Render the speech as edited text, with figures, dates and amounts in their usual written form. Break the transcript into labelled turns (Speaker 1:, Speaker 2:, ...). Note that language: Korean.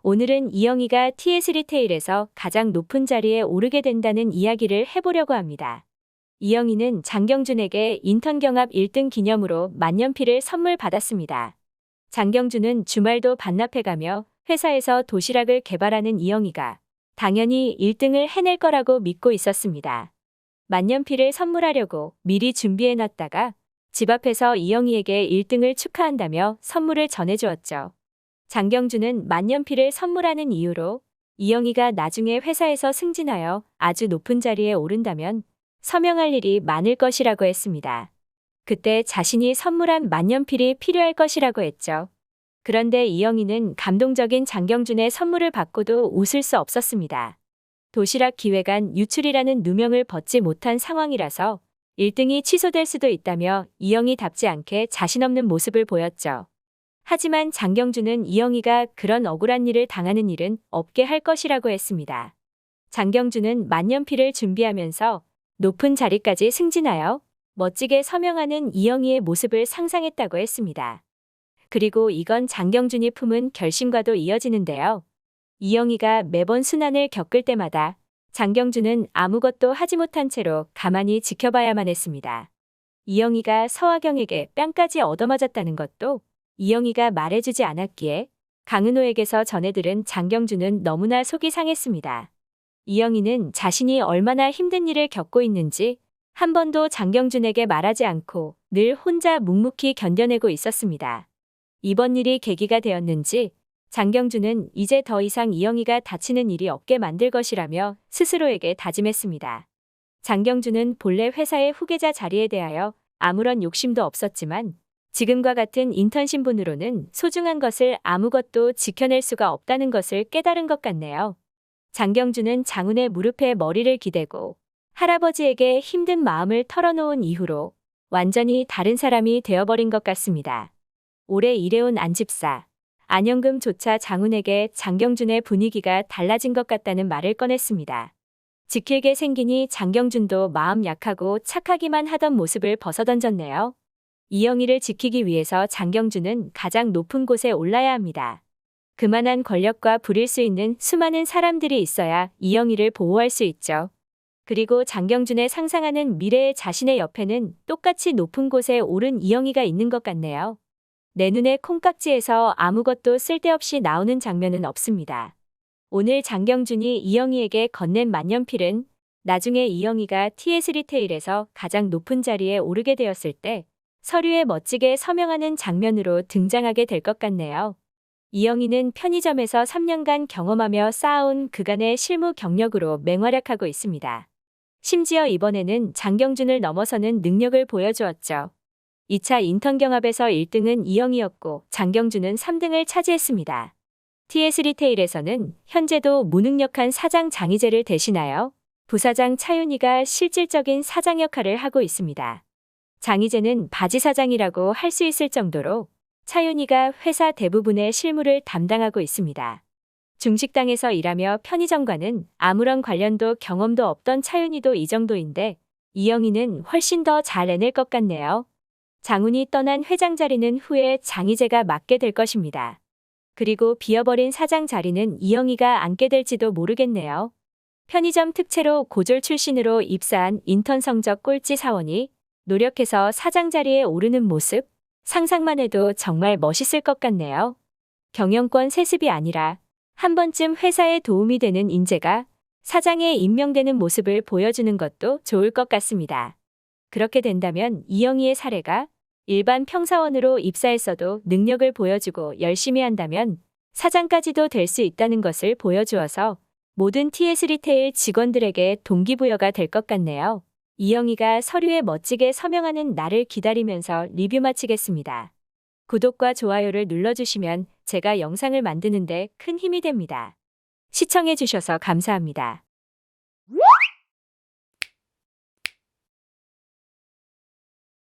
Speaker 1: 오늘은 이영희가 TS 리테일에서 가장 높은 자리에 오르게 된다는 이야기를 해보려고 합니다. 이영희는 장경준에게 인턴 경합 1등 기념으로 만년필을 선물 받았습니다. 장경준은 주말도 반납해가며 회사에서 도시락을 개발하는 이영희가 당연히 1등을 해낼 거라고 믿고 있었습니다. 만년필을 선물하려고 미리 준비해놨다가 집 앞에서 이영희에게 1등을 축하한다며 선물을 전해주었죠. 장경준은 만년필을 선물하는 이유로 이영희가 나중에 회사에서 승진하여 아주 높은 자리에 오른다면 서명할 일이 많을 것이라고 했습니다. 그때 자신이 선물한 만년필이 필요할 것이라고 했죠. 그런데 이영희는 감동적인 장경준의 선물을 받고도 웃을 수 없었습니다. 도시락 기획안 유출이라는 누명을 벗지 못한 상황이라서 1등이 취소될 수도 있다며 이영희답지 않게 자신 없는 모습을 보였죠. 하지만 장경준은 이영희가 그런 억울한 일을 당하는 일은 없게 할 것이라고 했습니다. 장경준은 만년필을 준비하면서 높은 자리까지 승진하여 멋지게 서명하는 이영희의 모습을 상상했다고 했습니다. 그리고 이건 장경준이 품은 결심과도 이어지는데요. 이영희가 매번 순환을 겪을 때마다 장경준은 아무것도 하지 못한 채로 가만히 지켜봐야만 했습니다. 이영희가 서화경에게 뺨까지 얻어맞았다는 것도 이영희가 말해주지 않았기에 강은호에게서 전해들은 장경준은 너무나 속이 상했습니다. 이영희는 자신이 얼마나 힘든 일을 겪고 있는지 한 번도 장경준에게 말하지 않고 늘 혼자 묵묵히 견뎌내고 있었습니다. 이번 일이 계기가 되었는지 장경준은 이제 더 이상 이영희가 다치는 일이 없게 만들 것이라며 스스로에게 다짐했습니다. 장경준은 본래 회사의 후계자 자리에 대하여 아무런 욕심도 없었지만 지금과 같은 인턴 신분으로는 소중한 것을 아무것도 지켜낼 수가 없다는 것을 깨달은 것 같네요. 장경준은 장훈의 무릎에 머리를 기대고 할아버지에게 힘든 마음을 털어놓은 이후로 완전히 다른 사람이 되어버린 것 같습니다. 오래 일해온 안집사, 안영금조차 장훈에게 장경준의 분위기가 달라진 것 같다는 말을 꺼냈습니다. 지킬게 생기니 장경준도 마음 약하고 착하기만 하던 모습을 벗어던졌네요. 이영희를 지키기 위해서 장경준은 가장 높은 곳에 올라야 합니다. 그만한 권력과 부릴 수 있는 수많은 사람들이 있어야 이영희를 보호할 수 있죠. 그리고 장경준의 상상하는 미래의 자신의 옆에는 똑같이 높은 곳에 오른 이영희가 있는 것 같네요. 내 눈의 콩깍지에서 아무것도 쓸데없이 나오는 장면은 없습니다. 오늘 장경준이 이영희에게 건넨 만년필은 나중에 이영희가 TS 리테일에서 가장 높은 자리에 오르게 되었을 때 서류에 멋지게 서명하는 장면으로 등장하게 될 것 같네요. 이영희는 편의점에서 3년간 경험하며 쌓아온 그간의 실무 경력으로 맹활약하고 있습니다. 심지어 이번에는 장경준을 넘어서는 능력을 보여주었죠. 2차 인턴 경합에서 1등은 이영희였고 장경준은 3등을 차지했습니다. TS 리테일에서는 현재도 무능력한 사장 장희재를 대신하여 부사장 차윤희가 실질적인 사장 역할을 하고 있습니다. 장희재는 바지 사장이라고 할 수 있을 정도로 차윤희가 회사 대부분의 실무를 담당하고 있습니다. 중식당에서 일하며 편의점과는 아무런 관련도 경험도 없던 차윤희도 이 정도인데 이영희는 훨씬 더 잘 해낼 것 같네요. 장훈이 떠난 회장 자리는 후에 장희재가 맡게 될 것입니다. 그리고 비어버린 사장 자리는 이영희가 앉게 될지도 모르겠네요. 편의점 특채로 고졸 출신으로 입사한 인턴 성적 꼴찌 사원이 노력해서 사장 자리에 오르는 모습, 상상만 해도 정말 멋있을 것 같네요. 경영권 세습이 아니라 한 번쯤 회사에 도움이 되는 인재가 사장에 임명되는 모습을 보여주는 것도 좋을 것 같습니다. 그렇게 된다면 이영희의 사례가 일반 평사원으로 입사했어도 능력을 보여주고 열심히 한다면 사장까지도 될 수 있다는 것을 보여주어서 모든 TS 리테일 직원들에게 동기부여가 될 것 같네요. 이영희가 서류에 멋지게 서명하는 날을 기다리면서 리뷰 마치겠습니다. 구독과 좋아요를 눌러주시면 제가 영상을 만드는데 큰 힘이 됩니다. 시청해주셔서 감사합니다.